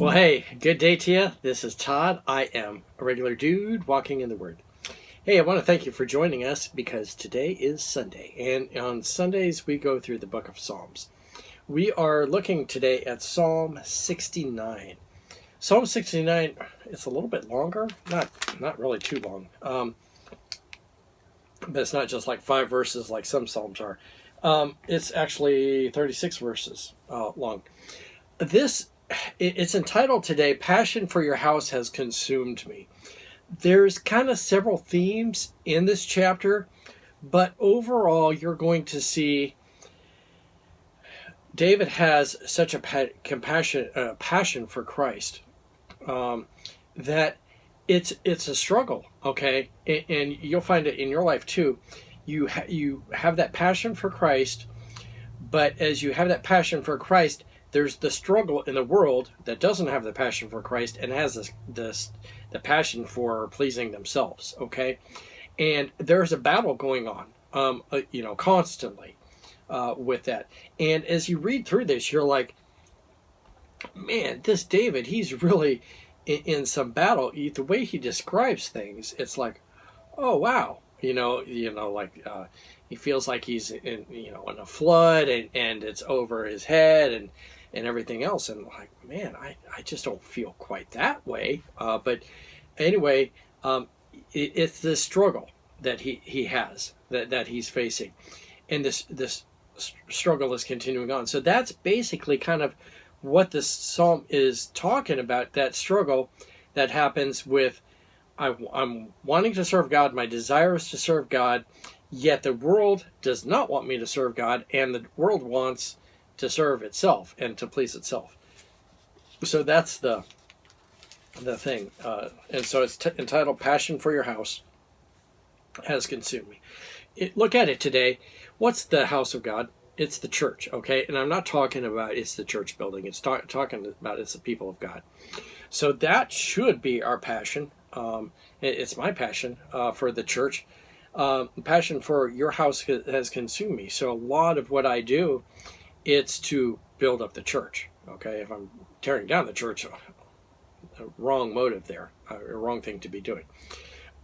Well, hey, good day to you. This is Todd. I am a regular dude walking in the Word. Hey, I want to thank you for joining us because today is Sunday. And on Sundays, we go through the book of Psalms. We are looking today at Psalm 69. Psalm 69, it's a little bit longer, not really too long. But it's not just like 5 verses like some Psalms are. It's actually 36 verses long. It's entitled today, Passion for Your House Has Consumed Me. There's kind of several themes in this chapter, but overall you're going to see David has such a passion for Christ that it's a struggle, okay? And you'll find it in your life too. You have that passion for Christ, but as you have that passion for Christ, there's the struggle in the world that doesn't have the passion for Christ and has the passion for pleasing themselves, okay? And there's a battle going on, constantly with that. And as you read through this, you're like, man, this David, he's really in some battle. The way he describes things, it's like, oh, wow. He feels like he's in a flood and it's over his head and everything else. And like, man, I just don't feel quite that way. But anyway, it's this struggle that he has, that he's facing. And this struggle is continuing on. So that's basically kind of what this psalm is talking about, that struggle that happens with, I'm wanting to serve God, my desire is to serve God, yet the world does not want me to serve God, and the world wants to serve itself and to please itself. So that's the thing. And so it's entitled Passion for Your House Has Consumed Me. Look at it today. What's the house of God? It's the church, okay? And I'm not talking about it's the church building. It's talking about it's the people of God. So that should be our passion. It's my passion for the church. Passion for your house has consumed me. So a lot of what I do, it's to build up the church. Okay, if I'm tearing down the church, a wrong motive there, a wrong thing to be doing.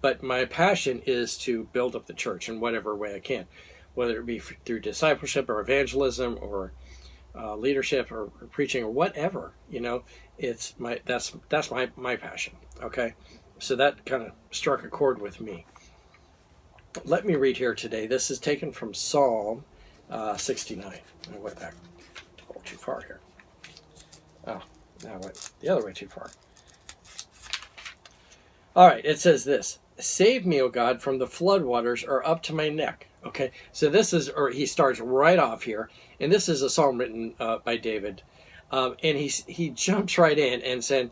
But my passion is to build up the church in whatever way I can, whether it be through discipleship or evangelism or leadership or preaching or whatever. It's that's my passion. Okay, so that kind of struck a chord with me. Let me read here today. This is taken from Psalm 69. I went back a little too far here. Oh, now I went the other way too far. All right, it says this: Save me, O God, from the floodwaters are up to my neck. Okay, so he starts right off here, and this is a psalm written by David, and he jumps right in and said,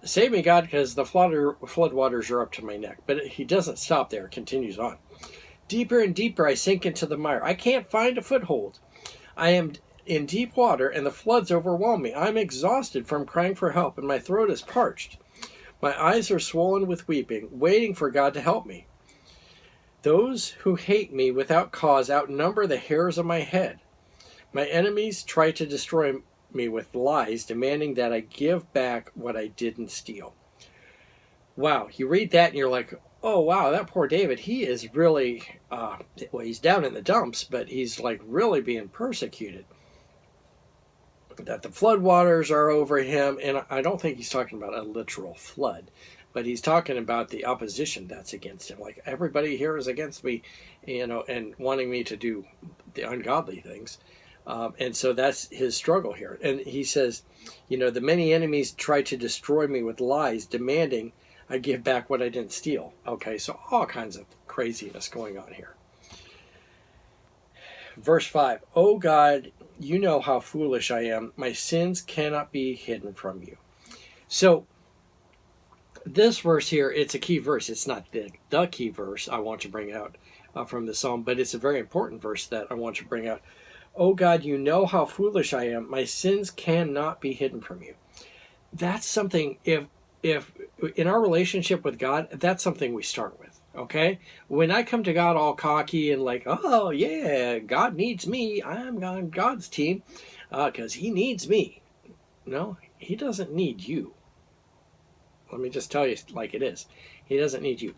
"Save me, God, because the floodwaters are up to my neck." But he doesn't stop there; continues on. Deeper and deeper I sink into the mire. I can't find a foothold. I am in deep water, and the floods overwhelm me. I'm exhausted from crying for help, and my throat is parched. My eyes are swollen with weeping, waiting for God to help me. Those who hate me without cause outnumber the hairs of my head. My enemies try to destroy me with lies, demanding that I give back what I didn't steal. Wow, you read that and you're like, oh wow, that poor David, he is really, he's down in the dumps, but he's like really being persecuted. That the floodwaters are over him, and I don't think he's talking about a literal flood, but he's talking about the opposition that's against him. Like, everybody here is against me, and wanting me to do the ungodly things. And so that's his struggle here. And he says, the many enemies try to destroy me with lies, demanding I give back what I didn't steal. Okay, so all kinds of craziness going on here. Verse 5, O God, you know how foolish I am. My sins cannot be hidden from you. So this verse here, it's a key verse. It's not the key verse I want to bring out from the psalm, but it's a very important verse that I want to bring out. Oh God, you know how foolish I am. My sins cannot be hidden from you. That's something, if in our relationship with God, that's something we start with. Okay, when I come to God all cocky and like, oh yeah, God needs me, I'm on God's team because he needs me. No, He doesn't need you. Let me just tell you like it is. He doesn't need you.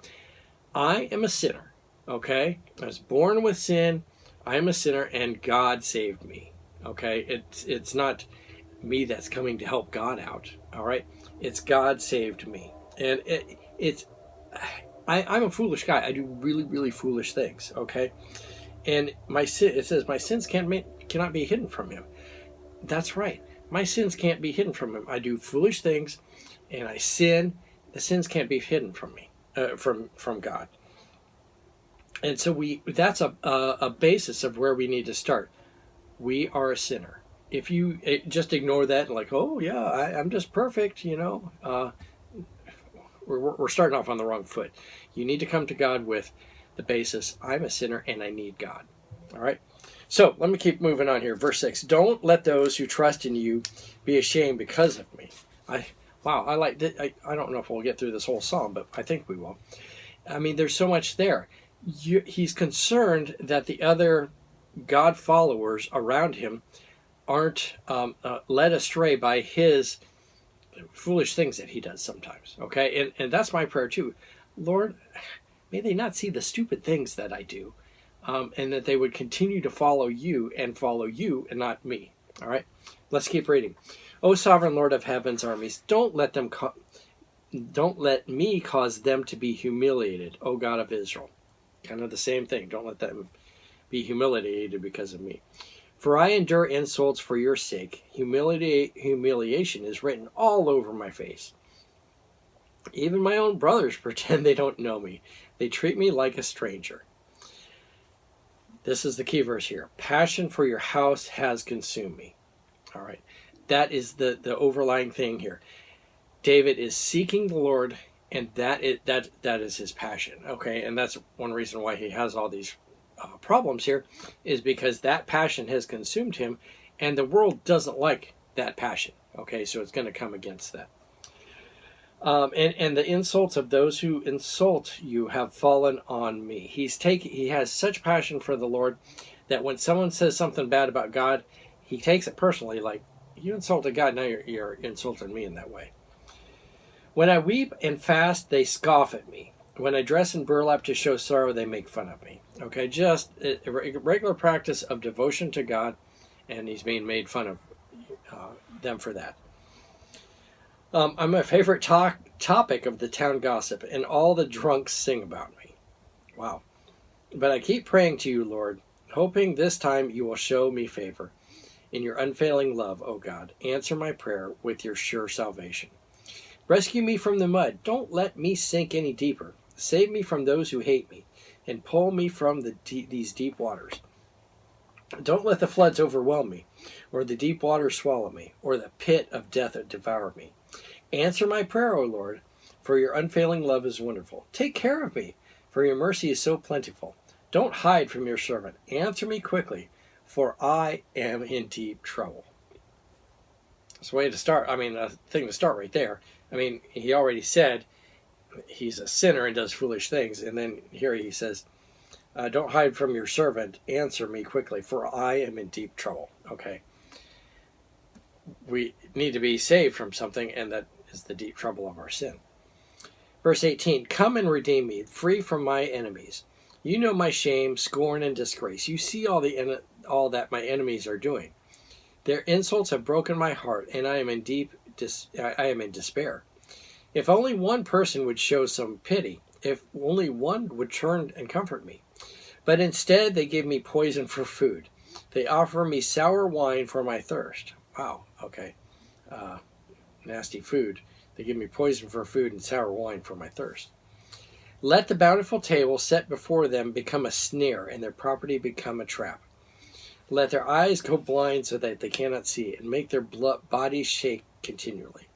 I am a sinner, okay? I was born with sin. I am a sinner, and God saved me, okay? It's not me that's coming to help God out, all right? It's God saved me. And I'm a foolish guy. I do really, really foolish things, okay? And it says, my sins cannot be hidden from him. That's right. My sins can't be hidden from him. I do foolish things, and I sin. The sins can't be hidden from me, from God. And so that's a basis of where we need to start. We are a sinner. If you just ignore that and like, oh yeah, I'm just perfect, we're starting off on the wrong foot. You need to come to God with the basis, I'm a sinner and I need God. All right? So let me keep moving on here. Verse 6, don't let those who trust in you be ashamed because of me. I like that. I don't know if we'll get through this whole psalm, but I think we will. I mean, there's so much there. He's concerned that the other God followers around him aren't led astray by his foolish things that he does sometimes. Okay, and that's my prayer too. Lord, may they not see the stupid things that I do, and that they would continue to follow you and not me. All right, let's keep reading. O sovereign Lord of heaven's armies, don't let me cause them to be humiliated, O God of Israel. Kind of the same thing. Don't let them be humiliated because of me. For I endure insults for your sake. Humiliation is written all over my face. Even my own brothers pretend they don't know me. They treat me like a stranger. This is the key verse here. Passion for your house has consumed me. All right. That is the overlying thing here. David is seeking the Lord, and that is his passion. Okay, and that's one reason why he has all these problems here, is because that passion has consumed him, and the world doesn't like that passion. Okay, so it's going to come against that. And the insults of those who insult you have fallen on me. He has such passion for the Lord that when someone says something bad about God, he takes it personally, like, you insulted God, now you're insulting me in that way. When I weep and fast, they scoff at me. When I dress in burlap to show sorrow, they make fun of me. Okay, just a regular practice of devotion to God, and he's being made fun of them for that. I'm my favorite topic of the town gossip, and all the drunks sing about me. Wow. But I keep praying to you, Lord, hoping this time you will show me favor. In your unfailing love, O God, answer my prayer with your sure salvation. Rescue me from the mud. Don't let me sink any deeper. Save me from those who hate me, and pull me from these deep waters. Don't let the floods overwhelm me, or the deep waters swallow me, or the pit of death devour me. Answer my prayer, O Lord, for your unfailing love is wonderful. Take care of me, for your mercy is so plentiful. Don't hide from your servant. Answer me quickly, for I am in deep trouble. It's a way to start. A thing to start right there. He already said he's a sinner and does foolish things. And then here he says, don't hide from your servant. Answer me quickly, for I am in deep trouble. Okay. We need to be saved from something, and that is the deep trouble of our sin. Verse 18, come and redeem me, free from my enemies. You know my shame, scorn, and disgrace. You see all that my enemies are doing. Their insults have broken my heart, and I am in despair. If only one person would show some pity, if only one would turn and comfort me. But instead, they give me poison for food. They offer me sour wine for my thirst. Wow, okay. Nasty food. They give me poison for food and sour wine for my thirst. Let the bountiful table set before them become a snare, and their property become a trap. Let their eyes go blind so that they cannot see, and make their bodies shake continually.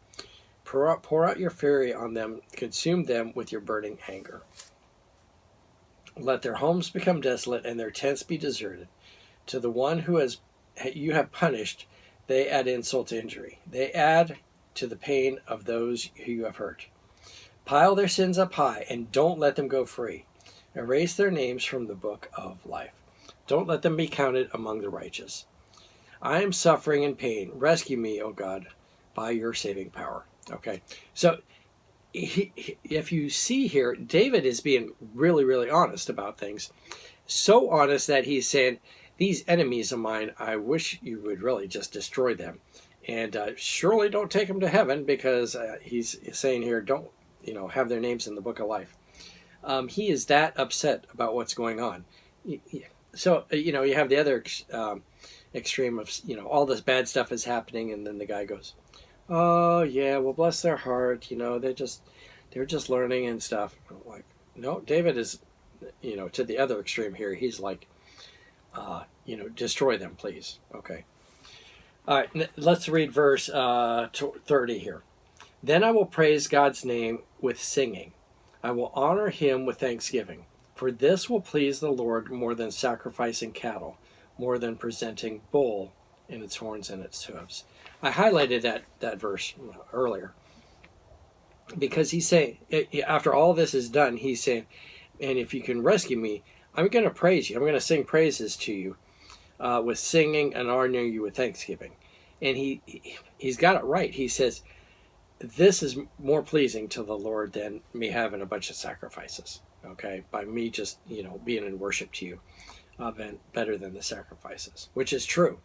Pour out your fury on them, consume them with your burning anger. Let their homes become desolate, and their tents be deserted. To the one who you have punished, they add insult to injury. They add to the pain of those who you have hurt. Pile their sins up high, and don't let them go free. Erase their names from the book of life. Don't let them be counted among the righteous. I am suffering in pain. Rescue me, O God. by your saving power. Okay, so if you see here, David is being really, really honest about things. So honest that he's saying, these enemies of mine, I wish you would really just destroy them. And surely don't take them to heaven, because he's saying here, don't have their names in the book of life. He is that upset about what's going on. So, you have the other extreme of, all this bad stuff is happening, and then the guy goes, oh yeah, well, bless their heart, they're just learning and stuff. I'm like, no, David is, to the other extreme here. He's like, destroy them, please. Okay. All right, let's read verse 30 here. Then I will praise God's name with singing. I will honor him with thanksgiving. For this will please the Lord more than sacrificing cattle, more than presenting bull in its horns and its hooves. I highlighted that verse earlier, because he's saying, after all this is done, he's saying, and if you can rescue me, I'm going to praise you. I'm going to sing praises to you with singing and honoring you with thanksgiving. And he's got it right. He says, this is more pleasing to the Lord than me having a bunch of sacrifices. Okay, by me just, being in worship to you, better than the sacrifices, which is true.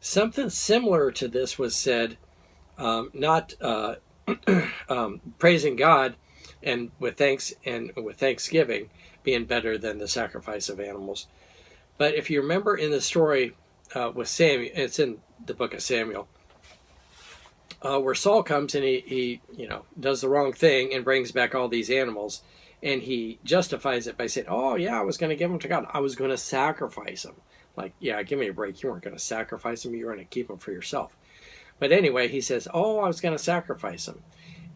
Something similar to this was said, not praising God and with thanksgiving being better than the sacrifice of animals. But if you remember in the story with Samuel, it's in the book of Samuel, where Saul comes and he does the wrong thing and brings back all these animals. And he justifies it by saying, oh, yeah, I was going to give them to God. I was going to sacrifice them. Like, yeah, give me a break. You weren't going to sacrifice them. You were going to keep them for yourself. But anyway, he says, oh, I was going to sacrifice them.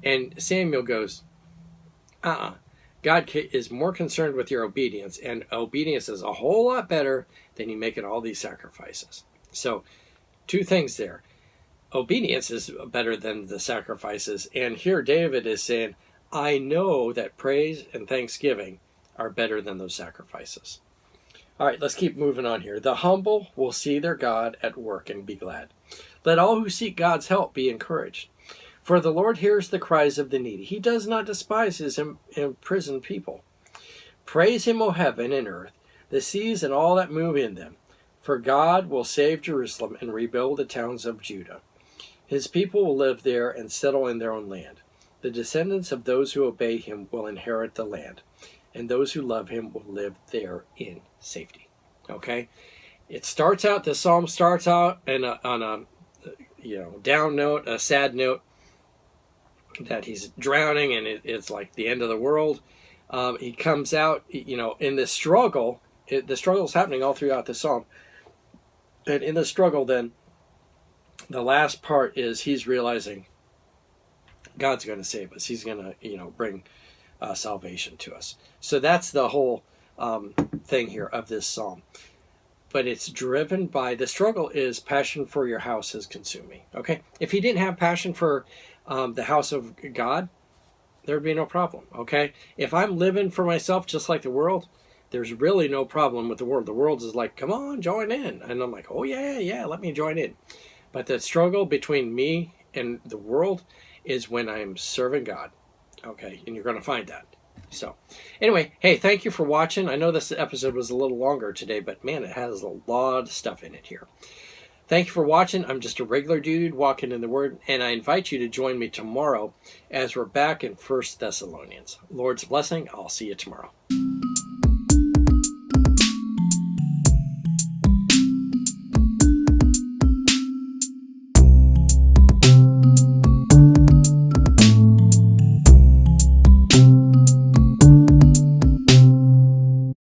And Samuel goes, God is more concerned with your obedience. And obedience is a whole lot better than you making all these sacrifices. So, two things there. Obedience is better than the sacrifices. And here David is saying, I know that praise and thanksgiving are better than those sacrifices. All right, let's keep moving on here. The humble will see their God at work and be glad. Let all who seek God's help be encouraged. For the Lord hears the cries of the needy. He does not despise his imprisoned people. Praise him, O heaven and earth, the seas and all that move in them. For God will save Jerusalem and rebuild the towns of Judah. His people will live there and settle in their own land. The descendants of those who obey him will inherit the land, and those who love him will live there in safety. Okay? It starts out, the psalm starts out on a down note, a sad note, that he's drowning and it's like the end of the world. He comes out, in this struggle. The struggle is happening all throughout the psalm. And in the struggle, then, the last part is he's realizing God's going to save us. He's going to, bring salvation to us. So that's the whole thing here of this psalm. But it's driven by, the struggle is passion for your house has consumed me. Okay? If he didn't have passion for the house of God, there'd be no problem. Okay? If I'm living for myself just like the world, there's really no problem with the world. The world is like, come on, join in. And I'm like, oh yeah, let me join in. But the struggle between me and the world is when I'm serving God. Okay, and you're going to find that. So, anyway, hey, thank you for watching. I know this episode was a little longer today, but man, it has a lot of stuff in it here. Thank you for watching. I'm just a regular dude walking in the Word, and I invite you to join me tomorrow as we're back in 1 Thessalonians. Lord's blessing. I'll see you tomorrow.